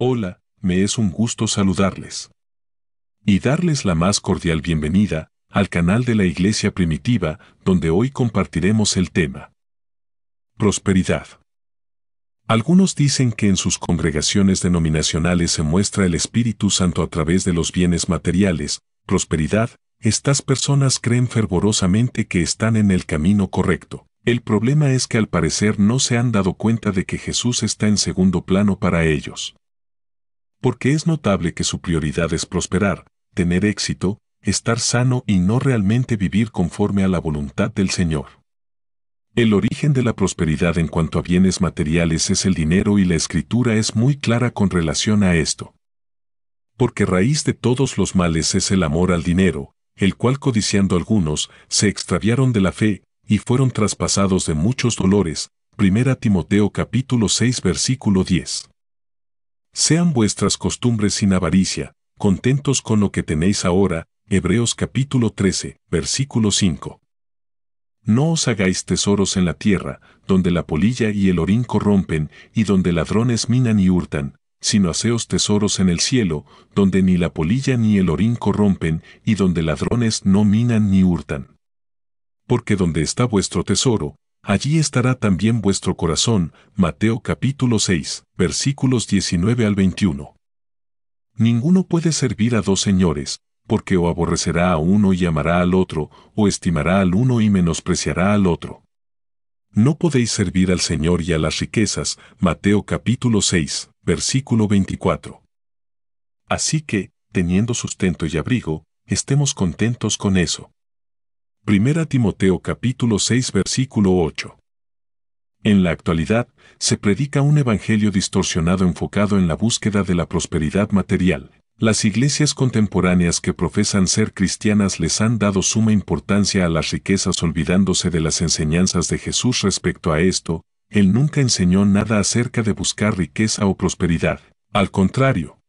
Hola, me es un gusto saludarles. Y darles la más cordial bienvenida al canal de la Iglesia Primitiva, donde hoy compartiremos el tema Prosperidad. Algunos dicen que en sus congregaciones denominacionales se muestra el Espíritu Santo a través de los bienes materiales, prosperidad. Estas personas creen fervorosamente que están en el camino correcto. El problema es que al parecer no se han dado cuenta de que Jesús está en segundo plano para ellos. Porque es notable que su prioridad es prosperar, tener éxito, estar sano y no realmente vivir conforme a la voluntad del Señor. El origen de la prosperidad en cuanto a bienes materiales es el dinero y la Escritura es muy clara con relación a esto. Porque raíz de todos los males es el amor al dinero, el cual codiciando algunos, se extraviaron de la fe, y fueron traspasados de muchos dolores. 1 Timoteo capítulo 6 versículo 10. Sean vuestras costumbres sin avaricia, contentos con lo que tenéis ahora. Hebreos capítulo 13, versículo 5. No os hagáis tesoros en la tierra, donde la polilla y el orín corrompen, y donde ladrones minan y hurtan, sino haceos tesoros en el cielo, donde ni la polilla ni el orín corrompen, y donde ladrones no minan ni hurtan. Porque donde está vuestro tesoro, allí estará también vuestro corazón. Mateo capítulo 6, versículos 19 al 21. Ninguno puede servir a dos señores, porque o aborrecerá a uno y amará al otro, o estimará al uno y menospreciará al otro. No podéis servir al Señor y a las riquezas. Mateo capítulo 6, versículo 24. Así que, teniendo sustento y abrigo, estemos contentos con eso. 1 Timoteo capítulo 6 versículo 8. En la actualidad, se predica un evangelio distorsionado enfocado en la búsqueda de la prosperidad material. Las iglesias contemporáneas que profesan ser cristianas les han dado suma importancia a las riquezas olvidándose de las enseñanzas de Jesús respecto a esto. Él nunca enseñó nada acerca de buscar riqueza o prosperidad. Al contrario,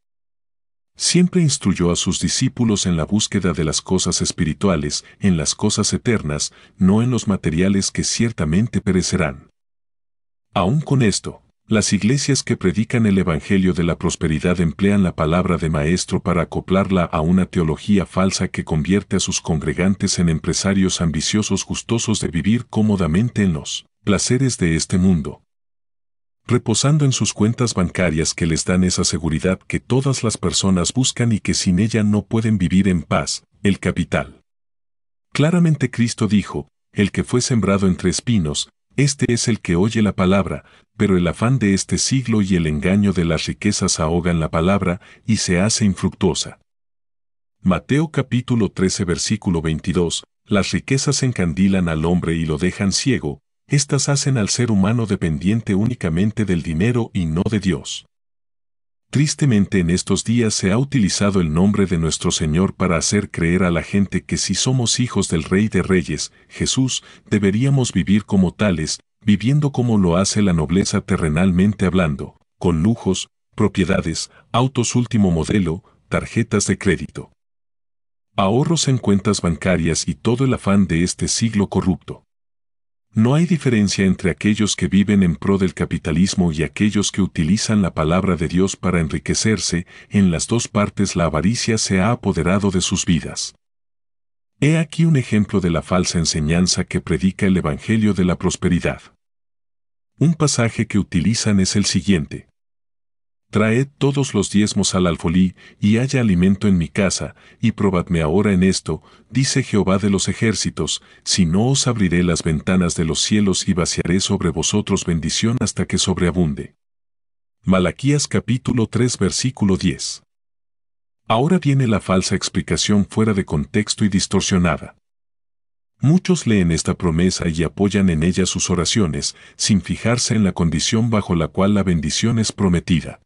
siempre instruyó a sus discípulos en la búsqueda de las cosas espirituales, en las cosas eternas, no en los materiales que ciertamente perecerán. Aún con esto, las iglesias que predican el evangelio de la prosperidad emplean la palabra de maestro para acoplarla a una teología falsa que convierte a sus congregantes en empresarios ambiciosos gustosos de vivir cómodamente en los placeres de este mundo, reposando en sus cuentas bancarias que les dan esa seguridad que todas las personas buscan y que sin ella no pueden vivir en paz, el capital. Claramente Cristo dijo, el que fue sembrado entre espinos, este es el que oye la palabra, pero el afán de este siglo y el engaño de las riquezas ahogan la palabra y se hace infructuosa. Mateo capítulo 13 versículo 22, las riquezas encandilan al hombre y lo dejan ciego, estas hacen al ser humano dependiente únicamente del dinero y no de Dios. Tristemente en estos días se ha utilizado el nombre de nuestro Señor para hacer creer a la gente que si somos hijos del Rey de Reyes, Jesús, deberíamos vivir como tales, viviendo como lo hace la nobleza terrenalmente hablando, con lujos, propiedades, autos último modelo, tarjetas de crédito, ahorros en cuentas bancarias y todo el afán de este siglo corrupto. No hay diferencia entre aquellos que viven en pro del capitalismo y aquellos que utilizan la palabra de Dios para enriquecerse. En las dos partes la avaricia se ha apoderado de sus vidas. He aquí un ejemplo de la falsa enseñanza que predica el evangelio de la prosperidad. Un pasaje que utilizan es el siguiente: Traed todos los diezmos al alfolí, y haya alimento en mi casa, y probadme ahora en esto, dice Jehová de los ejércitos, si no os abriré las ventanas de los cielos y vaciaré sobre vosotros bendición hasta que sobreabunde. Malaquías capítulo 3 versículo 10. Ahora viene la falsa explicación fuera de contexto y distorsionada. Muchos leen esta promesa y apoyan en ella sus oraciones, sin fijarse en la condición bajo la cual la bendición es prometida.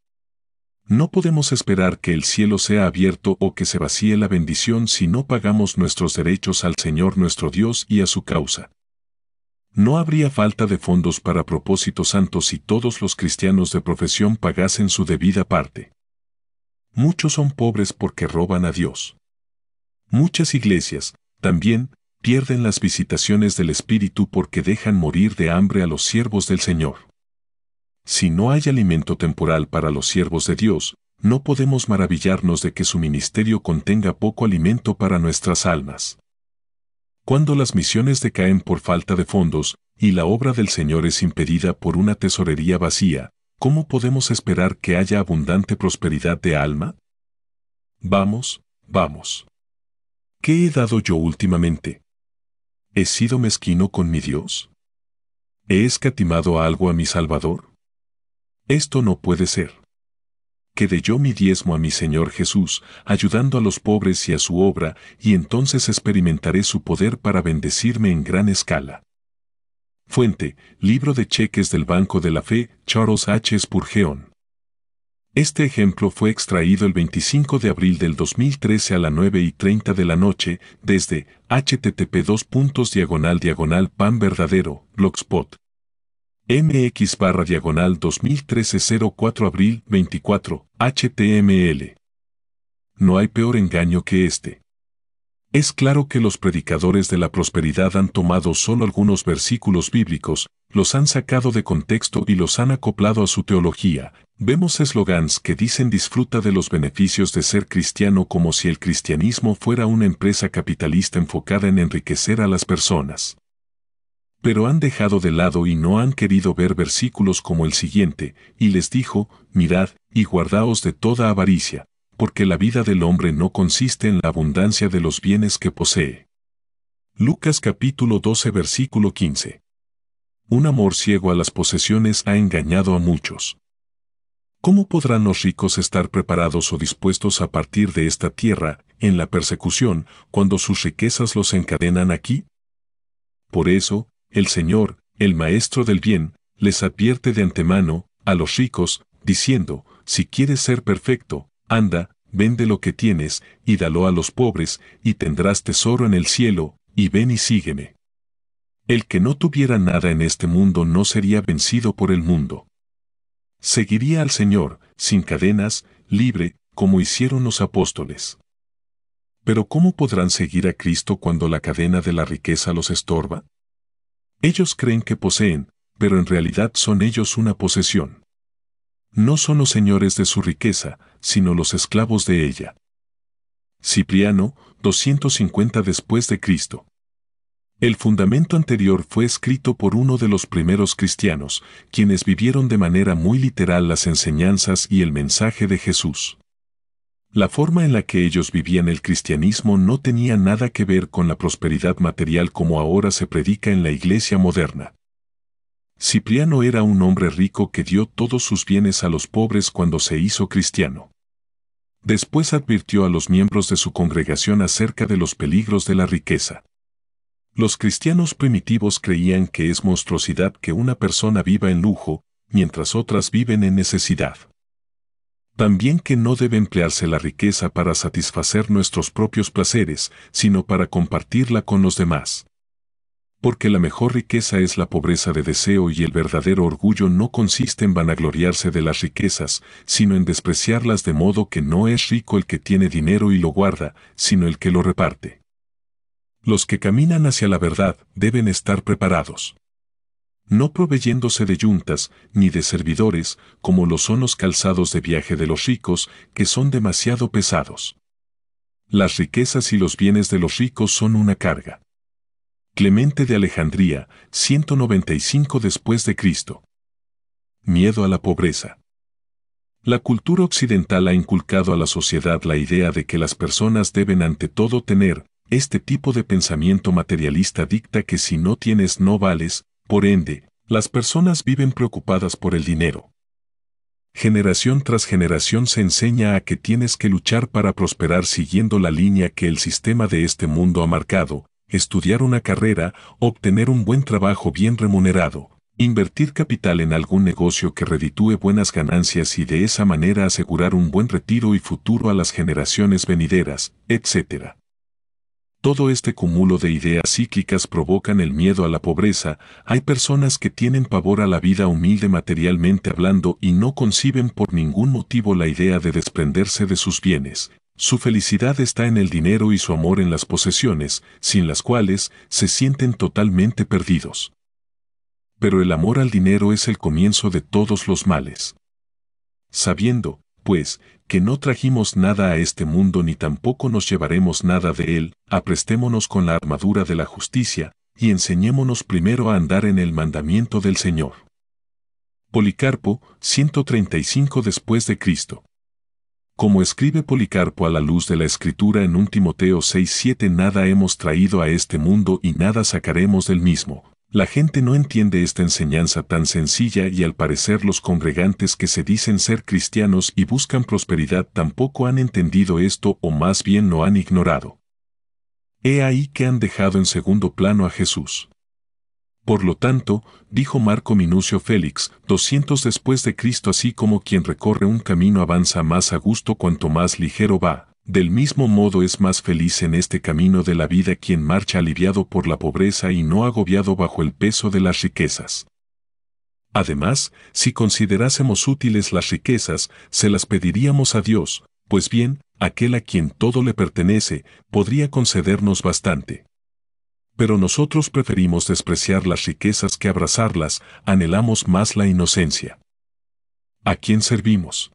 No podemos esperar que el cielo sea abierto o que se vacíe la bendición si no pagamos nuestros derechos al Señor nuestro Dios y a su causa. No habría falta de fondos para propósitos santos si todos los cristianos de profesión pagasen su debida parte. Muchos son pobres porque roban a Dios. Muchas iglesias, también, pierden las visitaciones del Espíritu porque dejan morir de hambre a los siervos del Señor. Si no hay alimento temporal para los siervos de Dios, no podemos maravillarnos de que su ministerio contenga poco alimento para nuestras almas. Cuando las misiones decaen por falta de fondos y la obra del Señor es impedida por una tesorería vacía, ¿cómo podemos esperar que haya abundante prosperidad de alma? Vamos, vamos. ¿Qué he dado yo últimamente? ¿He sido mezquino con mi Dios? ¿He escatimado algo a mi Salvador? Esto no puede ser. Que dé yo mi diezmo a mi Señor Jesús, ayudando a los pobres y a su obra, y entonces experimentaré su poder para bendecirme en gran escala. Fuente, Libro de Cheques del Banco de la Fe, Charles H. Spurgeon. Este ejemplo fue extraído el 25 de abril del 2013 a las 9:30 de la noche, desde http://pan verdadero, blogspot. MX//2013 04 abril 24, HTML. No hay peor engaño que este. Es claro que los predicadores de la prosperidad han tomado solo algunos versículos bíblicos, los han sacado de contexto y los han acoplado a su teología. Vemos eslogans que dicen disfruta de los beneficios de ser cristiano como si el cristianismo fuera una empresa capitalista enfocada en enriquecer a las personas. Pero han dejado de lado y no han querido ver versículos como el siguiente, y les dijo, mirad, y guardaos de toda avaricia, porque la vida del hombre no consiste en la abundancia de los bienes que posee. Lucas capítulo 12 versículo 15. Un amor ciego a las posesiones ha engañado a muchos. ¿Cómo podrán los ricos estar preparados o dispuestos a partir de esta tierra, en la persecución, cuando sus riquezas los encadenan aquí? Por eso, el Señor, el Maestro del bien, les advierte de antemano, a los ricos, diciendo, si quieres ser perfecto, anda, vende lo que tienes, y dalo a los pobres, y tendrás tesoro en el cielo, y ven y sígueme. El que no tuviera nada en este mundo no sería vencido por el mundo. Seguiría al Señor, sin cadenas, libre, como hicieron los apóstoles. Pero ¿cómo podrán seguir a Cristo cuando la cadena de la riqueza los estorba? Ellos creen que poseen, pero en realidad son ellos una posesión. No son los señores de su riqueza, sino los esclavos de ella. Cipriano, 250 después de Cristo. El fundamento anterior fue escrito por uno de los primeros cristianos, quienes vivieron de manera muy literal las enseñanzas y el mensaje de Jesús. La forma en la que ellos vivían el cristianismo no tenía nada que ver con la prosperidad material como ahora se predica en la iglesia moderna. Cipriano era un hombre rico que dio todos sus bienes a los pobres cuando se hizo cristiano. Después advirtió a los miembros de su congregación acerca de los peligros de la riqueza. Los cristianos primitivos creían que es monstruosidad que una persona viva en lujo, mientras otras viven en necesidad. También que no debe emplearse la riqueza para satisfacer nuestros propios placeres, sino para compartirla con los demás. Porque la mejor riqueza es la pobreza de deseo y el verdadero orgullo no consiste en vanagloriarse de las riquezas, sino en despreciarlas de modo que no es rico el que tiene dinero y lo guarda, sino el que lo reparte. Los que caminan hacia la verdad deben estar preparados. No proveyéndose de yuntas, ni de servidores, como lo son los calzados de viaje de los ricos, que son demasiado pesados. Las riquezas y los bienes de los ricos son una carga. Clemente de Alejandría, 195 después de Cristo. Miedo a la pobreza. La cultura occidental ha inculcado a la sociedad la idea de que las personas deben ante todo tener. Este tipo de pensamiento materialista dicta que si no tienes no vales. Por ende, las personas viven preocupadas por el dinero. Generación tras generación se enseña a que tienes que luchar para prosperar siguiendo la línea que el sistema de este mundo ha marcado, estudiar una carrera, obtener un buen trabajo bien remunerado, invertir capital en algún negocio que reditúe buenas ganancias y de esa manera asegurar un buen retiro y futuro a las generaciones venideras, etc. Todo este cúmulo de ideas cíclicas provocan el miedo a la pobreza. Hay personas que tienen pavor a la vida humilde materialmente hablando y no conciben por ningún motivo la idea de desprenderse de sus bienes. Su felicidad está en el dinero y su amor en las posesiones, sin las cuales se sienten totalmente perdidos. pero el amor al dinero es el comienzo de todos los males. Sabiendo, pues, que no trajimos nada a este mundo ni tampoco nos llevaremos nada de él, aprestémonos con la armadura de la justicia, y enseñémonos primero a andar en el mandamiento del Señor. Policarpo, 135 después de Cristo. Como escribe Policarpo a la luz de la Escritura en 1 Timoteo 6:7, nada hemos traído a este mundo y nada sacaremos del mismo. La gente no entiende esta enseñanza tan sencilla y al parecer los congregantes que se dicen ser cristianos y buscan prosperidad tampoco han entendido esto o más bien lo han ignorado. He ahí que han dejado en segundo plano a Jesús. Por lo tanto, dijo Marco Minucio Félix, 200 después de Cristo, así como quien recorre un camino avanza más a gusto cuanto más ligero va, del mismo modo es más feliz en este camino de la vida quien marcha aliviado por la pobreza y no agobiado bajo el peso de las riquezas. Además, si considerásemos útiles las riquezas, se las pediríamos a Dios, pues bien, aquel a quien todo le pertenece, podría concedernos bastante. Pero nosotros preferimos despreciar las riquezas que abrazarlas, anhelamos más la inocencia. ¿A quién servimos?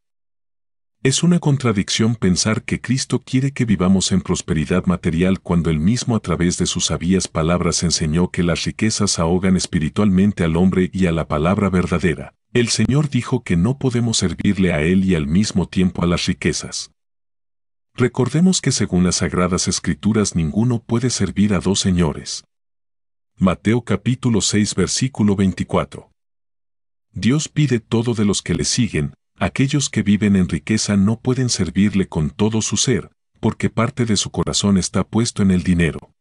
Es una contradicción pensar que Cristo quiere que vivamos en prosperidad material cuando Él mismo a través de sus sabias palabras enseñó que las riquezas ahogan espiritualmente al hombre y a la palabra verdadera. El Señor dijo que no podemos servirle a Él y al mismo tiempo a las riquezas. Recordemos que según las Sagradas Escrituras ninguno puede servir a dos señores. Mateo capítulo 6 versículo 24. Dios pide todo de los que le siguen, aquellos que viven en riqueza no pueden servirle con todo su ser, porque parte de su corazón está puesto en el dinero.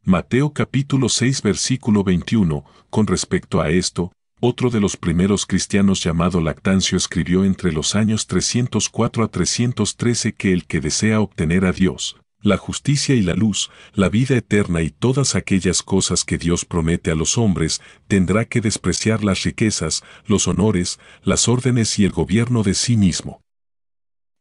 Mateo capítulo 6 versículo 21, con respecto a esto, otro de los primeros cristianos llamado Lactancio escribió entre los años 304 a 313 que el que desea obtener a Dios, la justicia y la luz, la vida eterna y todas aquellas cosas que Dios promete a los hombres, tendrá que despreciar las riquezas, los honores, las órdenes y el gobierno de sí mismo.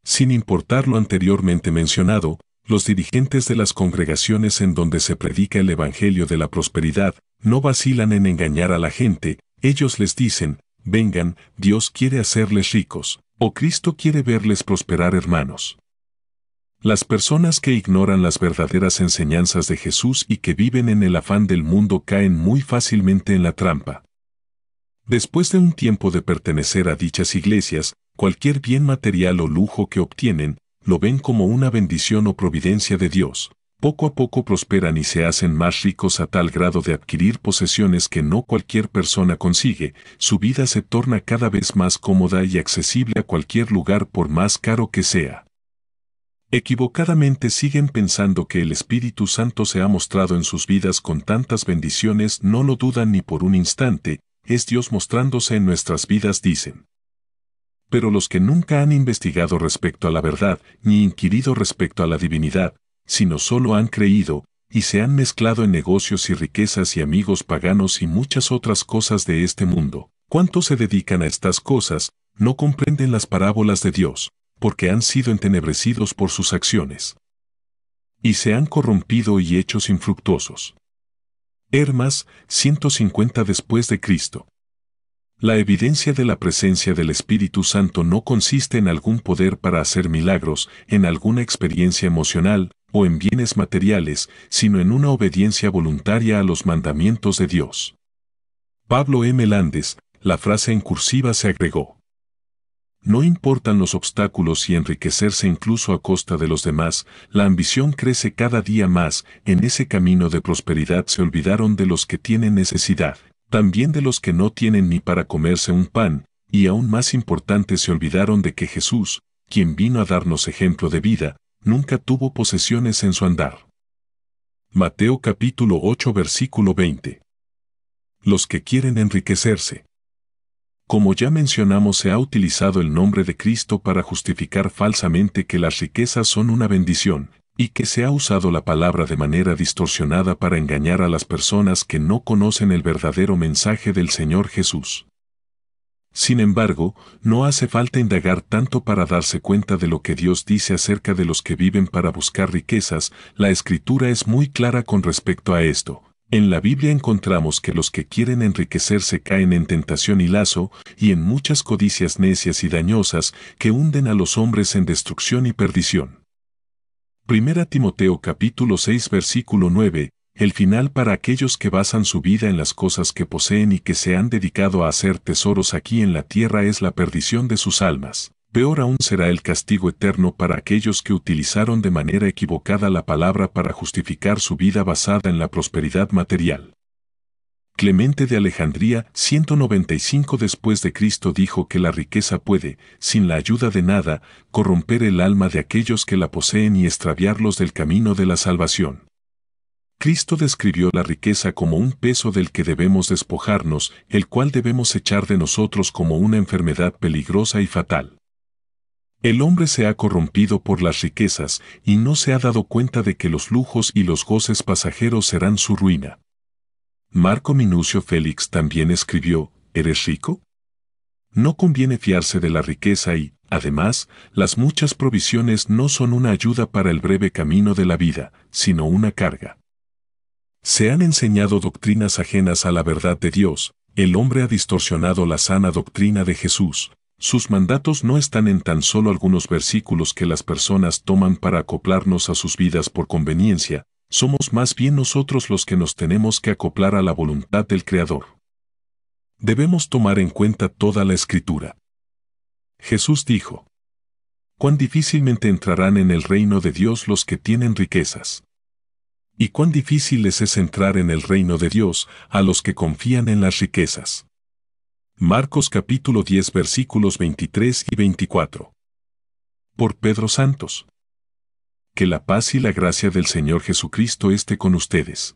Sin importar lo anteriormente mencionado, los dirigentes de las congregaciones en donde se predica el Evangelio de la prosperidad, no vacilan en engañar a la gente. Ellos les dicen, vengan, Dios quiere hacerles ricos, o Cristo quiere verles prosperar, hermanos. Las personas que ignoran las verdaderas enseñanzas de Jesús y que viven en el afán del mundo caen muy fácilmente en la trampa. Después de un tiempo de pertenecer a dichas iglesias, cualquier bien material o lujo que obtienen, lo ven como una bendición o providencia de Dios. Poco a poco prosperan y se hacen más ricos a tal grado de adquirir posesiones que no cualquier persona consigue, su vida se torna cada vez más cómoda y accesible a cualquier lugar por más caro que sea. Equivocadamente siguen pensando que el Espíritu Santo se ha mostrado en sus vidas con tantas bendiciones, no lo dudan ni por un instante, es Dios mostrándose en nuestras vidas, dicen. Pero los que nunca han investigado respecto a la verdad, ni inquirido respecto a la divinidad, sino solo han creído, y se han mezclado en negocios y riquezas y amigos paganos y muchas otras cosas de este mundo. ¿Cuántos se dedican a estas cosas? No comprenden las parábolas de Dios, porque han sido entenebrecidos por sus acciones. Y se han corrompido y hechos infructuosos. Hermas, 150 después de Cristo. La evidencia de la presencia del Espíritu Santo no consiste en algún poder para hacer milagros, en alguna experiencia emocional, o en bienes materiales, sino en una obediencia voluntaria a los mandamientos de Dios. Pablo M. Landes, la frase en cursiva se agregó. No importan los obstáculos y enriquecerse incluso a costa de los demás, la ambición crece cada día más, en ese camino de prosperidad se olvidaron de los que tienen necesidad, también de los que no tienen ni para comerse un pan, y aún más importante se olvidaron de que Jesús, quien vino a darnos ejemplo de vida, nunca tuvo posesiones en su andar. Mateo capítulo 8 versículo 20. Los que quieren enriquecerse. Como ya mencionamos, se ha utilizado el nombre de Cristo para justificar falsamente que las riquezas son una bendición, y que se ha usado la palabra de manera distorsionada para engañar a las personas que no conocen el verdadero mensaje del Señor Jesús. Sin embargo, no hace falta indagar tanto para darse cuenta de lo que Dios dice acerca de los que viven para buscar riquezas. La Escritura es muy clara con respecto a esto. En la Biblia encontramos que los que quieren enriquecerse caen en tentación y lazo, y en muchas codicias necias y dañosas que hunden a los hombres en destrucción y perdición. 1 Timoteo capítulo 6 versículo 9, el final para aquellos que basan su vida en las cosas que poseen y que se han dedicado a hacer tesoros aquí en la tierra es la perdición de sus almas. Peor aún será el castigo eterno para aquellos que utilizaron de manera equivocada la palabra para justificar su vida basada en la prosperidad material. Clemente de Alejandría, 195 después de Cristo dijo que la riqueza puede, sin la ayuda de nada, corromper el alma de aquellos que la poseen y extraviarlos del camino de la salvación. Cristo describió la riqueza como un peso del que debemos despojarnos, el cual debemos echar de nosotros como una enfermedad peligrosa y fatal. El hombre se ha corrompido por las riquezas y no se ha dado cuenta de que los lujos y los goces pasajeros serán su ruina. Marco Minucio Félix también escribió, ¿eres rico? No conviene fiarse de la riqueza y, además, las muchas provisiones no son una ayuda para el breve camino de la vida, sino una carga. Se han enseñado doctrinas ajenas a la verdad de Dios, el hombre ha distorsionado la sana doctrina de Jesús. Sus mandatos no están en tan solo algunos versículos que las personas toman para acoplarnos a sus vidas por conveniencia, somos más bien nosotros los que nos tenemos que acoplar a la voluntad del Creador. Debemos tomar en cuenta toda la Escritura. Jesús dijo: «Cuán difícilmente entrarán en el reino de Dios los que tienen riquezas. Y cuán difícil les es entrar en el reino de Dios a los que confían en las riquezas». Marcos capítulo 10 versículos 23 y 24. Por Pedro Santos. Que la paz y la gracia del Señor Jesucristo esté con ustedes.